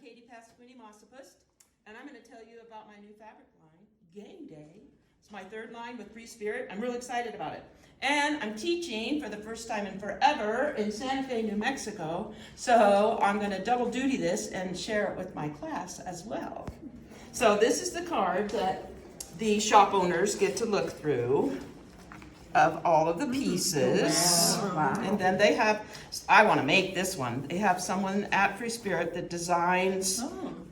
Pasquini, Masopust, and I'm going to tell you about my new fabric line, Game Day. It's my third line with Free Spirit. I'm really excited about it. And I'm teaching for the first time in forever in Santa Fe, New Mexico. So I'm going to double duty this and share it with my class as well. So this is the card that the shop owners get to look through of all of the pieces. Wow. And then they have, I want to make this one. They have someone at Free Spirit that designs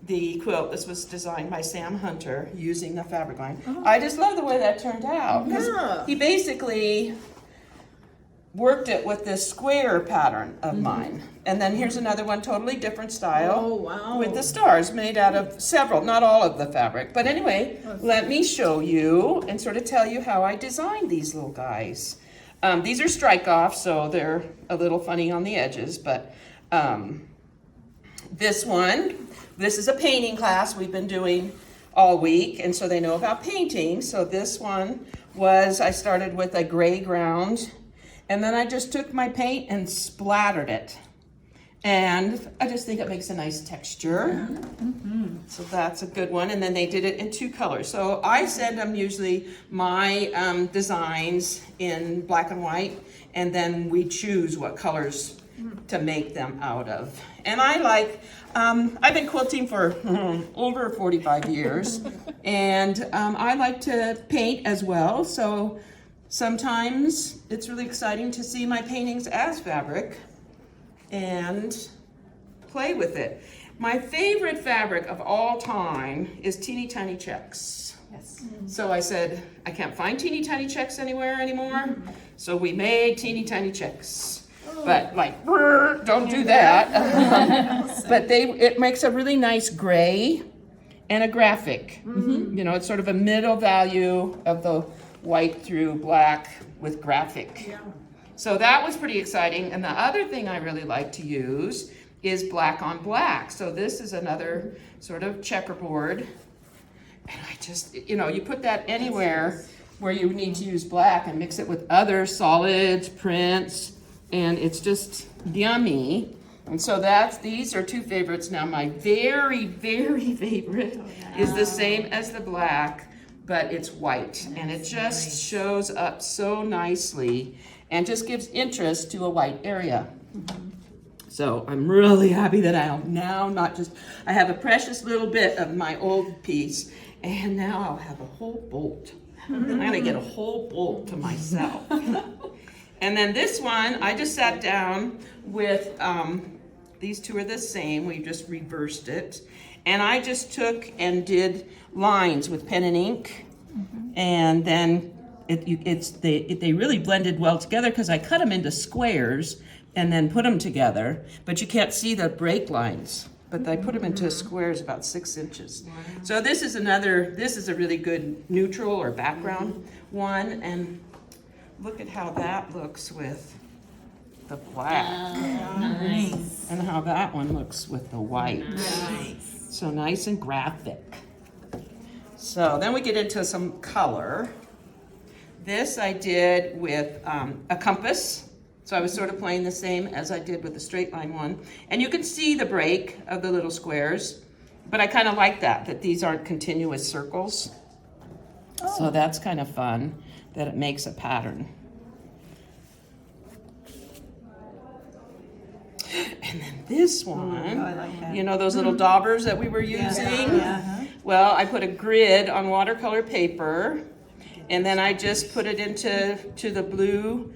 the quilt. This was designed by Sam Hunter using a fabric line. I just love the way that turned out. He basically worked it with this square pattern of mine. And then here's another one, totally different style. With the stars made out of several, not all of the fabric. But anyway, let me show you and sort of tell you how I designed these little guys. These are strike-offs, so they're a little funny on the edges, but this is a painting class we've been doing all week, and so they know about painting. So this one was, I started with a gray ground, and then I just took my paint and splattered it. And I just think it makes a nice texture. So that's a good one. And then they did it in two colors. So I send them usually my designs in black and white, and then we choose what colors to make them out of. And I like, I've been quilting for over 45 years, and I like to paint as well. So sometimes it's really exciting to see my paintings as fabric and play with it. My favorite fabric of all time is teeny tiny checks. Yes. So I said, I can't find teeny tiny checks anywhere anymore. So we made teeny tiny checks. But like, don't do that. But it makes a really nice gray and a graphic. You know, it's sort of a middle value of the white through black with graphic. So that was pretty exciting. And the other thing I really like to use is black on black. So this is another sort of checkerboard. And I just, you know, you put that anywhere where you need to use black and mix it with other solids, prints, and it's just yummy. And so these are two favorites. Now my very, very favorite is the same as the black, but it's white. And it just shows up so nicely and just gives interest to a white area. So I'm really happy that I'll now I have a precious little bit of my old piece, and now I'll have a whole bolt. I'm gonna get a whole bolt to myself. And then this one, I just sat down with, these two are the same, we just reversed it. And I just took and did lines with pen and ink, and then they really blended well together because I cut them into squares and then put them together, but you can't see the break lines, but I put them into squares about 6 inches. So this is a really good neutral or background one, and look at how that looks with the black. Nice. And how that one looks with the white. Nice. So nice and graphic. So then we get into some color. This I did with a compass. So I was sort of playing the same as I did with the straight line one. And you can see the break of the little squares, but I kind of like that these aren't continuous circles. So that's kind of fun, that it makes a pattern. And then this one, I like that. You know those little daubers that we were using? Well, I put a grid on watercolor paper, and then I just put it into the blue,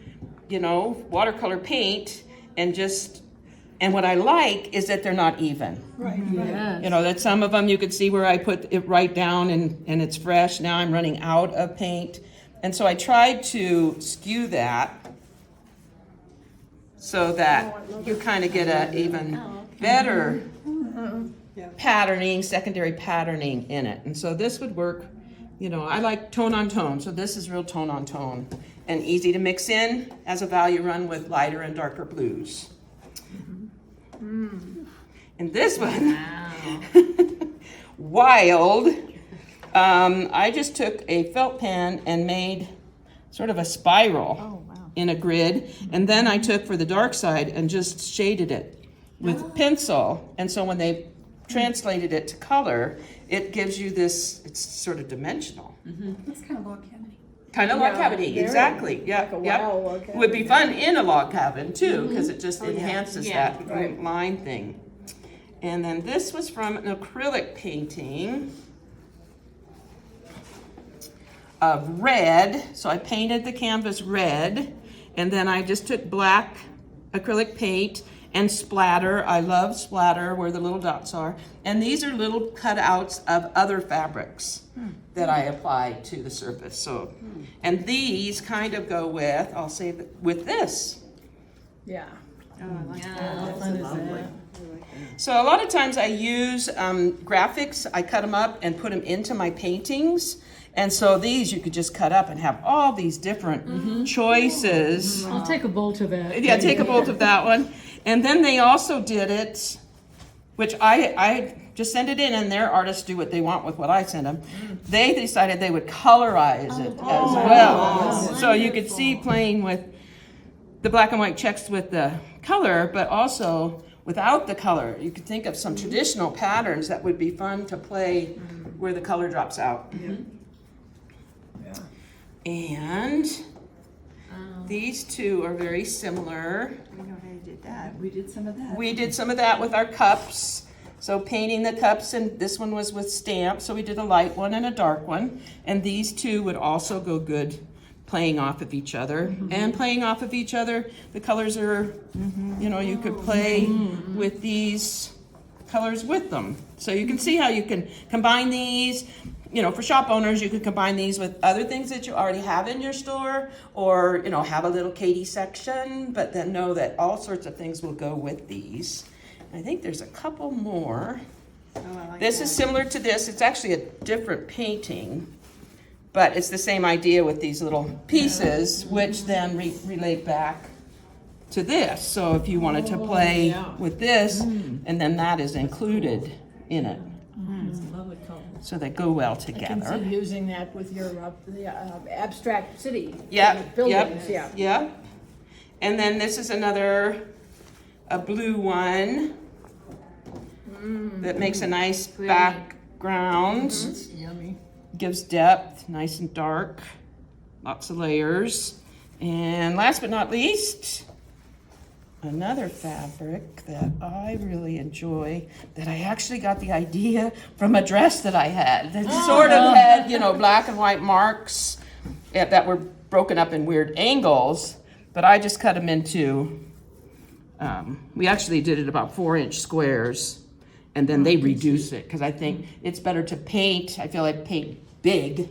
you know, watercolor paint, and what I like is that they're not even. Right. Yes. You know, that some of them you could see where I put it right down and it's fresh. Now I'm running out of paint. And so I tried to skew that so that you kind of get a even better patterning, secondary patterning in it. And so this would work, you know, I like tone on tone. So this is real tone on tone and easy to mix in as a value run with lighter and darker blues. And this one, wild. I just took a felt pen and made sort of a spiral in a grid. And then I took for the dark side and just shaded it with pencil. And so when they translated it to color, it gives you this, it's sort of dimensional. It's kind of log cabin. Kind of log cabin, exactly. Yeah, like a yeah. wow log cabin. Would be fun in a log cabin too, because it just enhances Yeah. that Right. line thing. And then this was from an acrylic painting of red. So I painted the canvas red, and then I just took black acrylic paint and splatter. I love splatter where the little dots are. And these are little cutouts of other fabrics that I applied to the surface. So, and these kind of go with, I'll say, with this. Yeah. Oh, I like How fun is that? So a lot of times I use graphics. I cut them up and put them into my paintings. And so these you could just cut up and have all these different choices. I'll take a bolt of that. Yeah, take a bolt of that one. And then they also did it, which I just send it in and their artists do what they want with what I send them. They decided they would colorize it as well. So you could see playing with the black and white checks with the color, but also without the color. You could think of some traditional patterns that would be fun to play where the color drops out. And these two are very similar. We already did that. We did some of that. We did some of that with our cups. So painting the cups, and this one was with stamps. So we did a light one and a dark one. And these two would also go good playing off of each other. And playing off of each other, the colors are, you know, you could play with these colors with them. So you can see how you can combine these. You know, for shop owners, you could combine these with other things that you already have in your store, or, you know, have a little Katie section, but then know that all sorts of things will go with these. I think there's a couple more. Oh, I like This that. is similar to this. It's actually a different painting, but it's the same idea with these little pieces, which then relate back to this. So if you wanted to play with this, and then that is included in it. It's a lovely color. So they go well I can together. see using that with your abstract city. Yep, Buildings, yep, yep. And then this is a blue one that makes a nice background. Yummy. Gives depth, nice and dark, lots of layers. And last but not least, another fabric that I really enjoy, that I actually got the idea from a dress that I had. That sort of had, you know, black and white marks that were broken up in weird angles, but I just cut them into, we actually did it about 4-inch squares, and then they reduce it, because I think it's better to paint, I feel like paint big,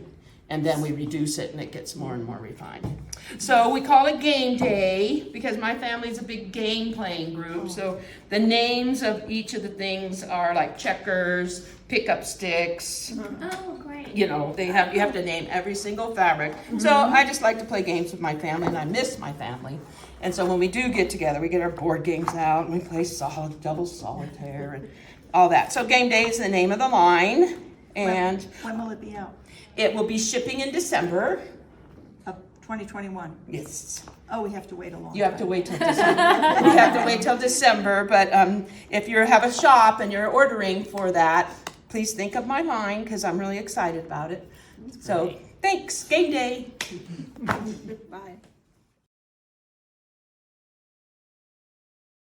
and then we reduce it and it gets more and more refined. So we call it game day because my family's a big game playing group. So the names of each of the things are like checkers, pickup sticks. Oh, great. You know, you have to name every single fabric. So I just like to play games with my family, and I miss my family. And so when we do get together, we get our board games out and we play double solitaire and all that. So game day is the name of the line, and When will it be out? it will be shipping in December. Of 2021? Yes. Oh, we have to wait a long You have to time. wait till December. You have to wait till December, but if you have a shop and you're ordering for that, please think of my line because I'm really excited about it. So thanks, game day. Bye.